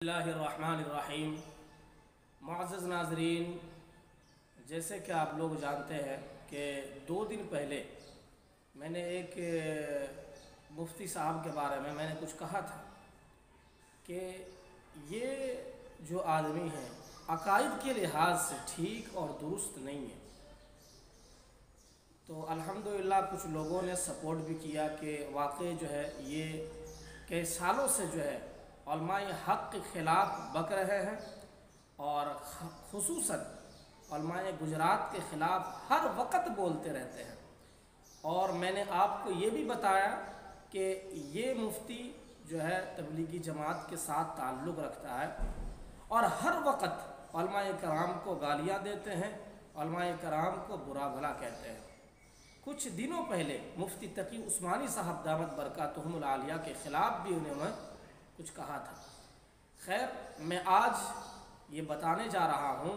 बिस्मिल्लाहिर्रहमानिर्रहीम। मुअज़्ज़ज़ नाज़रीन, जैसे कि आप लोग जानते हैं कि 2 दिन पहले मैंने एक मुफ्ती साहब के बारे में मैंने कुछ कहा था कि ये जो आदमी है अकायद के लिहाज से ठीक और दुरुस्त नहीं है। तो अल्हम्दुलिल्लाह कुछ लोगों ने सपोर्ट भी किया कि वाकई जो है ये कई सालों से जो है उलमाए हक़ के ख़िलाफ़ बक रहे हैं और ख़ुसूसन उलमाए गुजरात के ख़िलाफ़ हर वक्त बोलते रहते हैं। और मैंने आपको ये भी बताया कि ये मुफ्ती जो है तबलीगी जमात के साथ ताल्लुक़ रखता है और हर वक्त उलमाए कराम को गालियाँ देते हैं, उलमाए कराम को बुरा भला कहते हैं। कुछ दिनों पहले मुफ्ती तकी उस्मानी साहब दामत बरकातुहुमुल आलिया के ख़िलाफ़ भी उन्होंने कुछ कहा था। खैर, मैं आज ये बताने जा रहा हूँ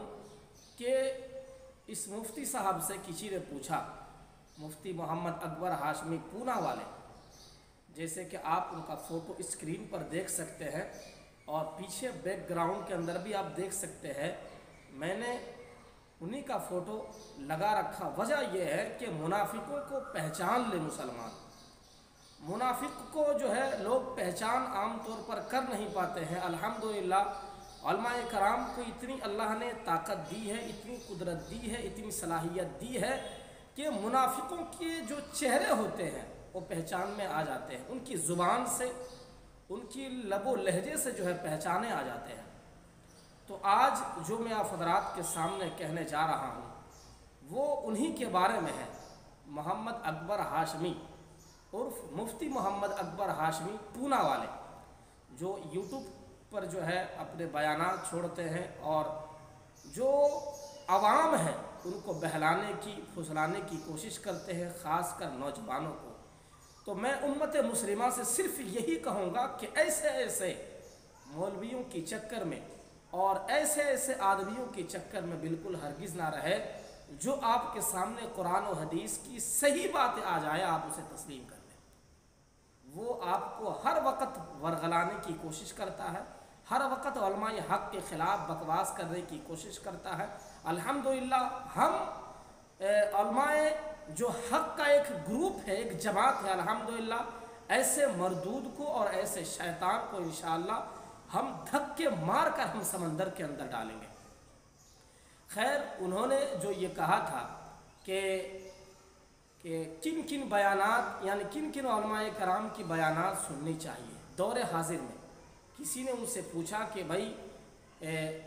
कि इस मुफ्ती साहब से किसी ने पूछा, मुफ्ती मोहम्मद अकबर हाशमी पूना वाले, जैसे कि आप उनका फ़ोटो स्क्रीन पर देख सकते हैं और पीछे बैकग्राउंड के अंदर भी आप देख सकते हैं, मैंने उन्हीं का फ़ोटो लगा रखा। वजह यह है कि मुनाफिकों को पहचान ले मुसलमान। मुनाफिक को जो है लोग पहचान आम तौर पर कर नहीं पाते हैं। अल्हम्दुलिल्लाह उलमाए कराम को इतनी अल्लाह ने ताकत दी है, इतनी कुदरत दी है, इतनी सलाहियत दी है कि मुनाफिकों के जो चेहरे होते हैं वो पहचान में आ जाते हैं। उनकी ज़ुबान से, उनकी लबो लहजे से जो है पहचाने आ जाते हैं। तो आज जो मैं आप हज़रात के सामने कहने जा रहा हूँ वो उन्हीं के बारे में है। मोहम्मद अकबर हाशमी उर्फ मुफ्ती मोहम्मद अकबर हाशमी पूना वाले, जो यूट्यूब पर जो है अपने बयानात छोड़ते हैं और जो आवाम है उनको बहलाने की, फुसलाने की कोशिश करते हैं, ख़ास कर नौजवानों को। तो मैं उम्मत मुस्लिमा से सिर्फ यही कहूँगा कि ऐसे ऐसे मौलवियों के चक्कर में और ऐसे ऐसे आदमियों के चक्कर में बिल्कुल हरगिज़ ना रहे। जो आपके सामने कुरान और हदीस की सही बातें आ जाए आप उसे तस्लीम कर लें। वो आपको हर वक्त वरगलाने की कोशिश करता है, हर वक्त उलमाए हक़ के ख़िलाफ़ बकवास करने की कोशिश करता है। अल्हम्दुलिल्लाह हम उलमाए जो हक़ का एक ग्रुप है, एक जमात है, अल्हम्दुलिल्लाह ऐसे मरदूद को और ऐसे शैतान को इंशाअल्लाह हम धक्के मार कर हम समंदर के अंदर डालेंगे। खैर, उन्होंने जो ये कहा था कि किन किन बयानात यानी किन किन उलमाए कराम की बयानात सुननी चाहिए दौरे हाजिर में। किसी ने उनसे पूछा कि भाई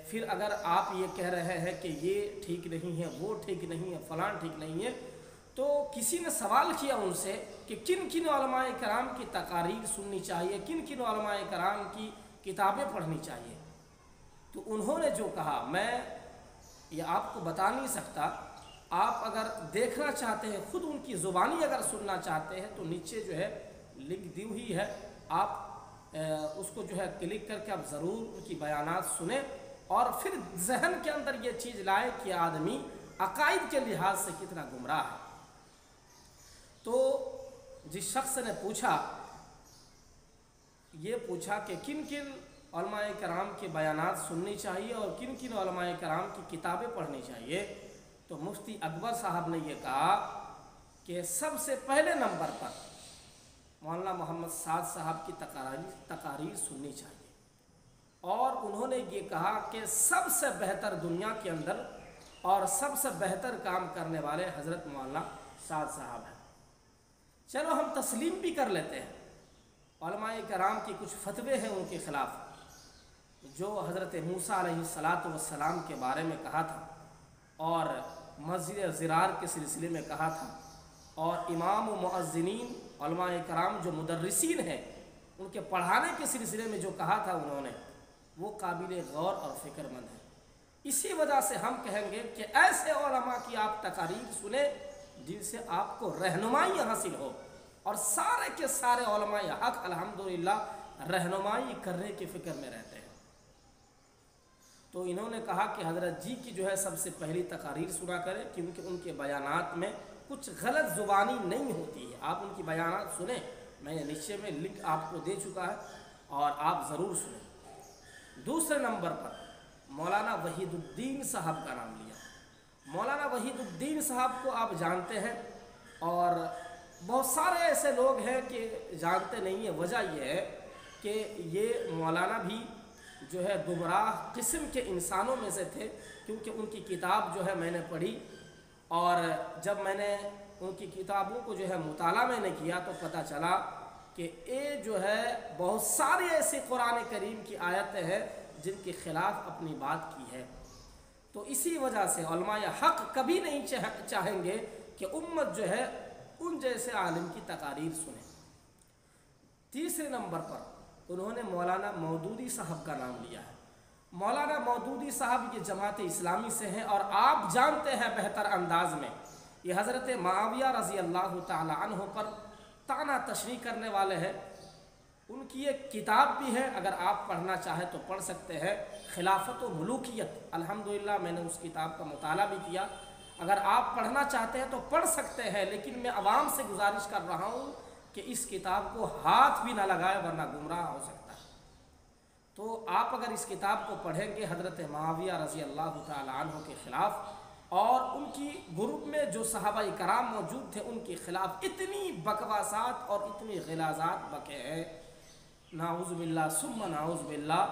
फिर अगर आप ये कह रहे हैं कि ये ठीक नहीं है, वो ठीक नहीं है, फ़लान ठीक नहीं है, तो किसी ने सवाल किया उनसे कि किन किन उलमाए कराम की तकारीर सुननी चाहिए, किन किन उलमाए कराम की किताबें पढ़नी चाहिए। तो उन्होंने जो कहा मैं ये आपको बता नहीं सकता। आप अगर देखना चाहते हैं, ख़ुद उनकी ज़ुबानी अगर सुनना चाहते हैं तो नीचे जो है लिंक दी हुई है, आप उसको जो है क्लिक करके आप ज़रूर उनकी बयानात सुने और फिर जहन के अंदर ये चीज़ लाए कि आदमी अकायद के लिहाज से कितना गुमराह है। तो जिस शख्स ने पूछा, ये पूछा कि किन किन उलमाए कराम के बयानात सुननी चाहिए और किन किन उलमाए कराम की किताबें पढ़नी चाहिए, तो मुफ्ती अकबर साहब ने ये कहा कि सबसे पहले नंबर पर मौलाना मोहम्मद साद साहब की तकारीर सुननी चाहिए। और उन्होंने ये कहा कि सबसे बेहतर दुनिया के अंदर और सबसे बेहतर काम करने वाले हज़रत मौलाना साद साहब हैं। चलो हम तस्लीम भी कर लेते हैं। उलमाए कराम की कुछ फतवे हैं उनके ख़िलाफ़, जो हज़रत मूसा अलैहिस्सलातु वस्सलाम के बारे में कहा था और मस्जिद ज़िरार के सिलसिले में कहा था, और इमाम मुअज़्ज़िनीन उलमाए कराम जो मुदर्रिसीन हैं उनके पढ़ाने के सिलसिले में जो कहा था उन्होंने, वो काबिल गौर और फ़िक्रमंद है। इसी वजह से हम कहेंगे कि ऐसे उलमा की आप तकारीर सुने जिनसे आपको रहनुमाई हासिल हो, और सारे के सारे उलमाए हक़ अल्हम्दुलिल्लाह रहनुमाई करने की फ़िक्र में रहते हैं। तो इन्होंने कहा कि हज़रत जी की जो है सबसे पहली तकारीर सुना करें, क्योंकि उनके बयानात में कुछ गलत ज़ुबानी नहीं होती है। आप उनकी बयानात सुने, मैंने नीचे में लिंक आपको दे चुका है और आप ज़रूर सुने। दूसरे नंबर पर मौलाना वहीदुद्दीन साहब का नाम लिया। मौलाना वहीदुद्दीन साहब को आप जानते हैं और बहुत सारे ऐसे लोग हैं कि जानते नहीं है। वजह यह है कि ये मौलाना भी जो है गुमराह किस्म के इंसानों में से थे, क्योंकि उनकी किताब जो है मैंने पढ़ी और जब मैंने उनकी किताबों को जो है मुताला मैंने किया तो पता चला कि ये जो है बहुत सारी ऐसी कुरान करीम की आयतें हैं जिनके ख़िलाफ़ अपनी बात की है। तो इसी वजह से उलमाए हक़ कभी नहीं चाहेंगे कि उम्मत जो है उन जैसे आलिम की तकारीर सुने। तीसरे नंबर पर उन्होंने मौलाना मौदूदी साहब का नाम लिया है। मौलाना मौदूदी साहब ये जमात इस्लामी से हैं और आप जानते हैं बेहतर अंदाज में ये हज़रत मुआविया रज़ी अल्लाह ताला अन्हु पर ताना तशरीह करने वाले हैं। उनकी एक किताब भी है, अगर आप पढ़ना चाहें तो पढ़ सकते हैं, खिलाफत व मुलूकियत। अल्हम्दुलिल्लाह मैंने उस किताब का मुताला भी किया। अगर आप पढ़ना चाहते हैं तो पढ़ सकते हैं, लेकिन मैं आवाम से गुजारिश कर रहा हूँ कि इस किताब को हाथ भी ना लगाए वरना गुमराह हो सकता है। तो आप अगर इस किताब को पढ़ेंगे हज़रत मुआविया रज़ी अल्लाह ताला अन्हु के ख़िलाफ़ और उनकी ग्रुप में जो सहाबा कराम मौजूद थे उनके ख़िलाफ़ इतनी बकवासात और इतनी ग़िलाज़ात बके हैं, नाउज़ बिल्लाह सुम्मा नाउज़ बिल्लाह,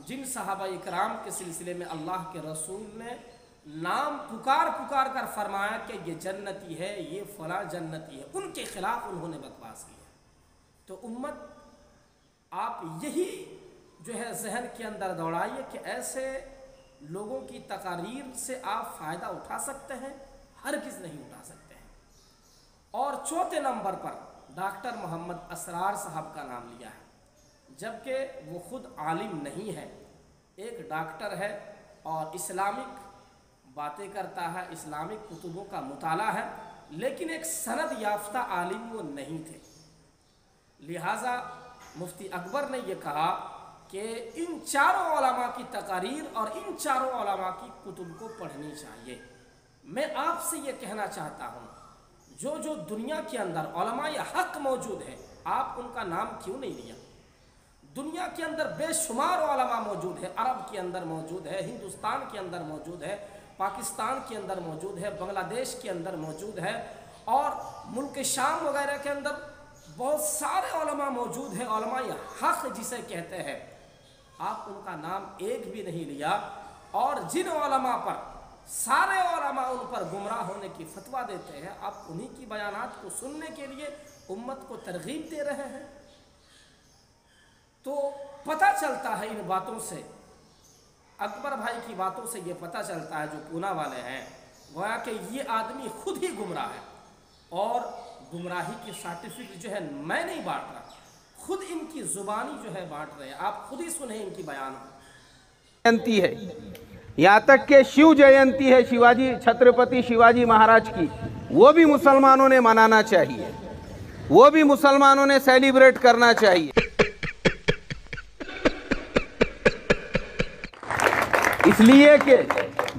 जिन सहाबा कराम के सिलसिले में अल्लाह के रसूल ने नाम पुकार पुकार कर फरमाया कि ये जन्नती है, ये फ़लाँ जन्नती है, उनके ख़िलाफ़ उन्होंने बकवास की है। तो उम्मत आप यही जो है जहन के अंदर दौड़ाइए कि ऐसे लोगों की तकारीर से आप फ़ायदा उठा सकते हैं, हर किस नहीं उठा सकते हैं। और चौथे नंबर पर डॉक्टर मोहम्मद असरार साहब का नाम लिया है, जबकि वो ख़ुद आलिम नहीं है, एक डॉक्टर है और इस्लामिक बातें करता है, इस्लामिक कुतुबों का मुताला है, लेकिन एक सनद याफ्ता आलिम वो नहीं थे। लिहाजा मुफ्ती अकबर ने ये कहा कि इन चारों उलमा की तकारीर और इन चारों उलमा की कुतुब को पढ़नी चाहिए। मैं आपसे ये कहना चाहता हूँ, जो जो दुनिया के अंदर उलमाए हक़ मौजूद है, आप उनका नाम क्यों नहीं लिया? दुनिया के अंदर बेशुमार उलमा मौजूद है, अरब के अंदर मौजूद है, हिंदुस्तान के अंदर मौजूद है, पाकिस्तान के अंदर मौजूद है, बांग्लादेश के अंदर मौजूद है और मुल्क शाम वगैरह के अंदर बहुत सारे उलमा मौजूद हैं, उलमाए हक़ जिसे कहते हैं। आप उनका नाम एक भी नहीं लिया और जिन उलमा पर सारे उलमा उन पर गुमराह होने की फतवा देते हैं, आप उन्हीं की बयानात को सुनने के लिए उम्मत को तरगीब दे रहे हैं। तो पता चलता है इन बातों से, अकबर भाई की बातों से ये पता चलता है जो पूना वाले हैं, गोया कि ये आदमी खुद ही गुमराह है और गुमराही की सर्टिफिकेट जो है मैं नहीं बांट रहा, खुद इनकी जुबानी जो है बांट रहे हैं। आप खुद ही सुने इनकी बयान। जयंती है, यहाँ तक के शिव जयंती है शिवाजी छत्रपति शिवाजी महाराज की, वो भी मुसलमानों ने मनाना चाहिए, वो भी मुसलमानों ने सेलिब्रेट करना चाहिए। इसलिए कि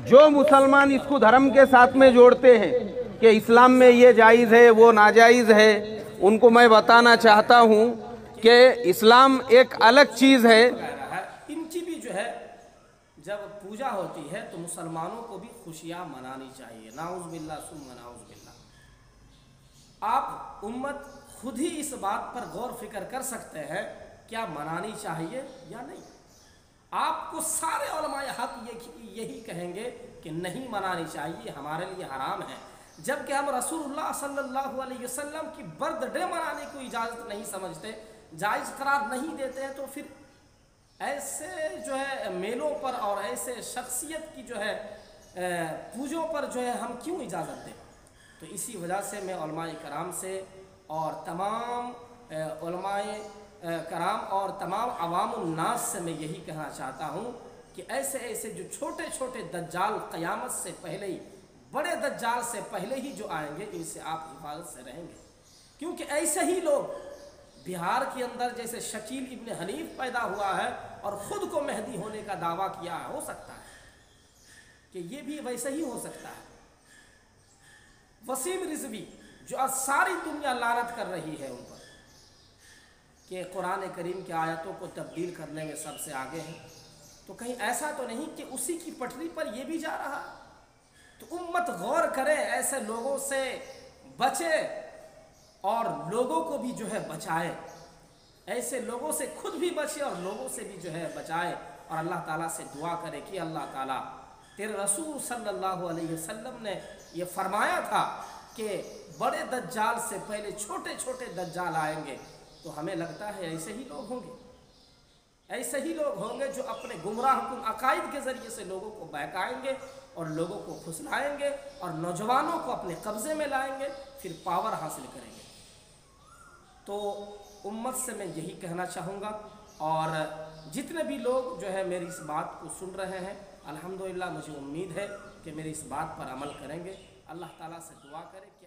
जो मुसलमान इसको धर्म के साथ में जोड़ते हैं कि इस्लाम में ये जायज़ है वो नाजायज़ है, उनको मैं बताना चाहता हूँ कि इस्लाम एक अलग चीज़ है। इनकी भी जो है जब पूजा होती है तो मुसलमानों को भी खुशियाँ मनानी चाहिए। नाउज़ बिल्लाह सुम्मा नाउज़ बिल्लाह। आप उम्मत खुद ही इस बात पर गौर फिक्र कर सकते हैं क्या मनानी चाहिए या नहीं। आपको सारे उलमाए हक़ यही कहेंगे कि नहीं मनानी चाहिए, हमारे लिए हराम है, जबकि हम रसूलुल्लाह सल्लल्लाहु अलैहि वसल्लम की बर्थडे मनाने को इजाज़त नहीं समझते, जायज़ करार नहीं देते हैं, तो फिर ऐसे जो है मेलों पर और ऐसे शख्सियत की जो है पूजों पर जो है हम क्यों इजाज़त दें। तो इसी वजह से मैं उलमाए कराम से और तमाम उलमाए कराम और तमाम अवामुन्नास से मैं यही कहना चाहता हूँ कि ऐसे ऐसे जो छोटे छोटे दज्जाल क़यामत से पहले ही, बड़े दज्जाल से पहले ही जो आएंगे, इनसे आप हिफाजत से रहेंगे, क्योंकि ऐसे ही लोग बिहार के अंदर जैसे शकील इब्न हनीफ पैदा हुआ है और ख़ुद को मेहदी होने का दावा किया है, हो सकता है कि ये भी वैसे ही हो सकता है। वसीम रिजवी जो आज सारी दुनिया लानत कर रही है उन पर कि कुरान करीम की आयतों को तब्दील करने में सबसे आगे हैं, तो कहीं ऐसा तो नहीं कि उसी की पटरी पर ये भी जा रहा। तो उम्मत गौर करे, ऐसे लोगों से बचे और लोगों को भी जो है बचाए, ऐसे लोगों से खुद भी बचे और लोगों से भी जो है बचाए। और अल्लाह ताला से दुआ करे कि अल्लाह ताला, तेरे रसूल सल्लल्लाहु अलैहि वसल्लम ने ये फरमाया था कि बड़े दज्जाल से पहले छोटे छोटे दज्जाल आएंगे। तो हमें लगता है ऐसे ही लोग होंगे, ऐसे ही लोग होंगे जो अपने गुमराह कुन अकायद के ज़रिए से लोगों को बहकाएंगे और लोगों को फुसलाएंगे और नौजवानों को अपने कब्ज़े में लाएंगे, फिर पावर हासिल करेंगे। तो उम्मत से मैं यही कहना चाहूँगा, और जितने भी लोग जो है मेरी इस बात को सुन रहे हैं, अल्हम्दुलिल्लाह मुझे उम्मीद है कि मेरी इस बात पर अमल करेंगे। अल्लाह ताला से दुआ करें कि